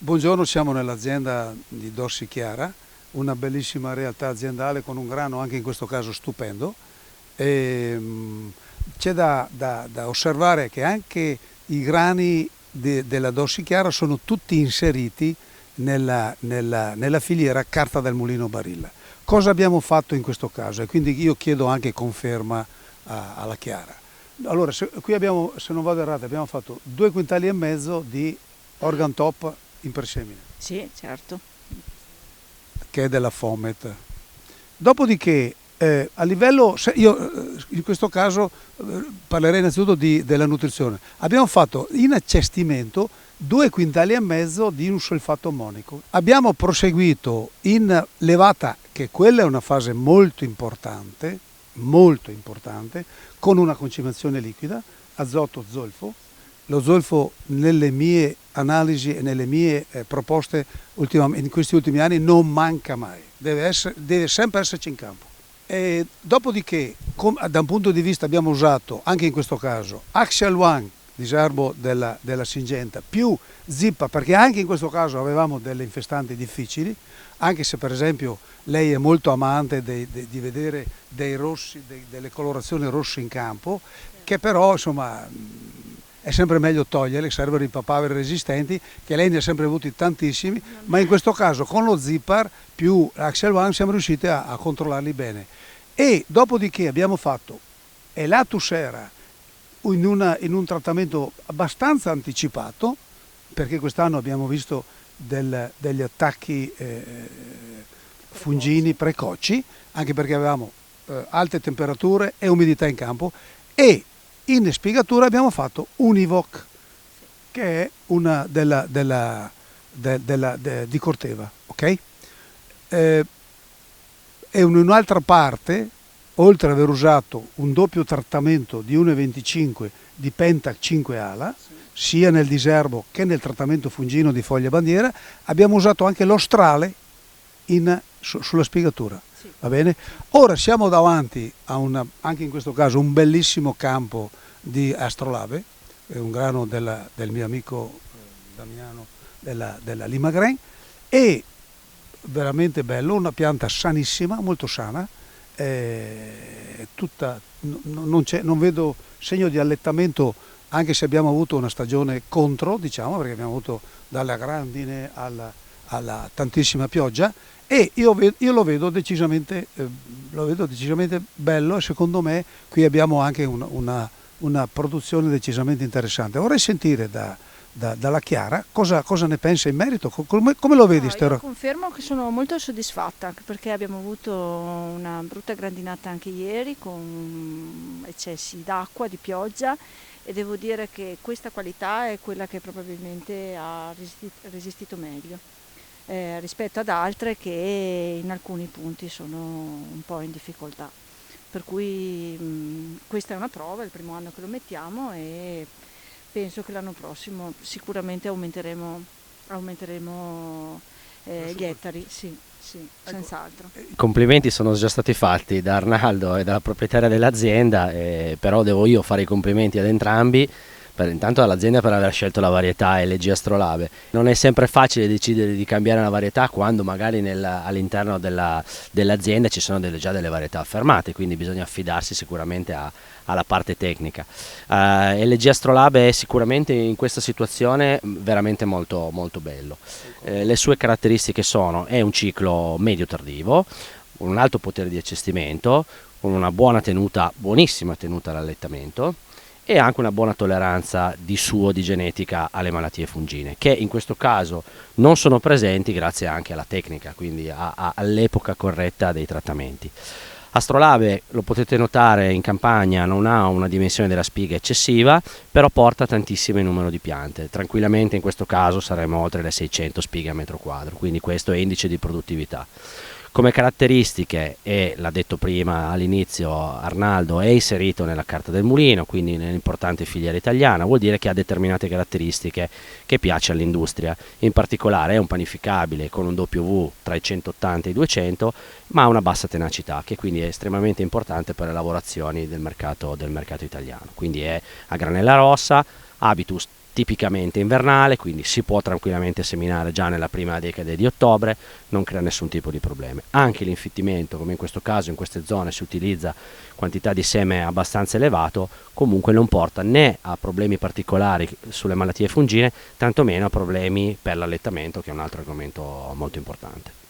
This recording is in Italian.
Buongiorno, siamo nell'azienda di Dorsi Chiara, una bellissima realtà aziendale con un grano anche in questo caso stupendo. E, c'è da osservare che anche i grani della Dorsi Chiara sono tutti inseriti nella filiera carta del mulino Barilla. Cosa abbiamo fatto in questo caso? E quindi io chiedo anche conferma alla Chiara. Allora, qui abbiamo, se non vado errato, abbiamo fatto 2,5 quintali di organ top in presemine, Sì, certo. che è della Fomet. Dopodiché, a livello, io in questo caso parlerei innanzitutto della nutrizione. Abbiamo fatto in accestimento 2,5 quintali di un solfato ammonico. Abbiamo proseguito in levata, che quella è una fase molto importante, con una concimazione liquida, azoto, zolfo. Lo zolfo nelle mie analisi e nelle mie proposte in questi ultimi anni non manca mai, deve sempre esserci in campo. E dopodiché, da un punto di vista, abbiamo usato anche in questo caso Axial One, diserbo della Syngenta, più Zippa, perché anche in questo caso avevamo delle infestanti difficili, anche se per esempio lei è molto amante di vedere dei rossi, delle colorazioni rosse in campo, che però insomma è sempre meglio toglierle, servono i papaveri resistenti, che lei ne ha sempre avuti tantissimi, ma in questo caso con lo Zippar più l'Axial One siamo riusciti a controllarli bene. E dopodiché abbiamo fatto Elatus Era in un trattamento abbastanza anticipato, perché quest'anno abbiamo visto degli attacchi fungini precoci, anche perché avevamo alte temperature e umidità in campo, e in spiegatura abbiamo fatto Univoc, che è una di Corteva, ok? E in un'altra parte, oltre ad aver usato un doppio trattamento di 1,25 di Pentac 5 ala, sia nel diserbo che nel trattamento fungino di foglia bandiera, abbiamo usato anche l'Ostrale sulla spiegatura. Va bene? Ora siamo davanti a anche in questo caso un bellissimo campo di Astrolabe, un grano del mio amico Damiano della Limagren, e veramente bello, una pianta sanissima, molto sana, non vedo segno di allettamento, anche se abbiamo avuto una stagione contro, diciamo, perché abbiamo avuto dalla grandine alla tantissima pioggia, e io lo vedo decisamente bello, e secondo me qui abbiamo anche una produzione decisamente interessante. Vorrei sentire dalla Chiara cosa ne pensa in merito, come lo vedi? Io confermo che sono molto soddisfatta, anche perché abbiamo avuto una brutta grandinata anche ieri con eccessi d'acqua, di pioggia, e devo dire che questa qualità è quella che probabilmente ha resistito meglio rispetto ad altre che in alcuni punti sono un po' in difficoltà. Per cui questa è una prova, è il primo anno che lo mettiamo, e penso che l'anno prossimo sicuramente aumenteremo gli ettari, sì, senz'altro. I complimenti sono già stati fatti da Arnaldo e dalla proprietaria dell'azienda, però devo io fare i complimenti ad entrambi. Intanto all'azienda per aver scelto la varietà LG Astrolabe. Non è sempre facile decidere di cambiare una varietà quando magari all'interno dell'azienda ci sono già delle varietà affermate, quindi bisogna affidarsi sicuramente alla parte tecnica. LG Astrolabe è sicuramente in questa situazione veramente molto, molto bello. Le sue caratteristiche è un ciclo medio tardivo, un alto potere di accestimento, con una buonissima tenuta all'allettamento, e anche una buona tolleranza di genetica alle malattie fungine, che in questo caso non sono presenti grazie anche alla tecnica, quindi all'epoca corretta dei trattamenti. Astrolabe, lo potete notare in campagna, non ha una dimensione della spiga eccessiva, però porta tantissimo numero di piante. Tranquillamente in questo caso saremo oltre le 600 spighe a metro quadro, quindi questo è indice di produttività. Come caratteristiche, e l'ha detto prima all'inizio Arnaldo, è inserito nella carta del mulino, quindi nell'importante filiera italiana, vuol dire che ha determinate caratteristiche che piace all'industria. In particolare è un panificabile con un W tra i 180 e i 200, ma ha una bassa tenacità, che quindi è estremamente importante per le lavorazioni del mercato italiano. Quindi è a granella rossa, habitus tipicamente invernale, quindi si può tranquillamente seminare già nella prima decade di ottobre, non crea nessun tipo di problemi. Anche l'infittimento, come in questo caso in queste zone si utilizza quantità di seme abbastanza elevato, comunque non porta né a problemi particolari sulle malattie fungine, tantomeno a problemi per l'allettamento, che è un altro argomento molto importante.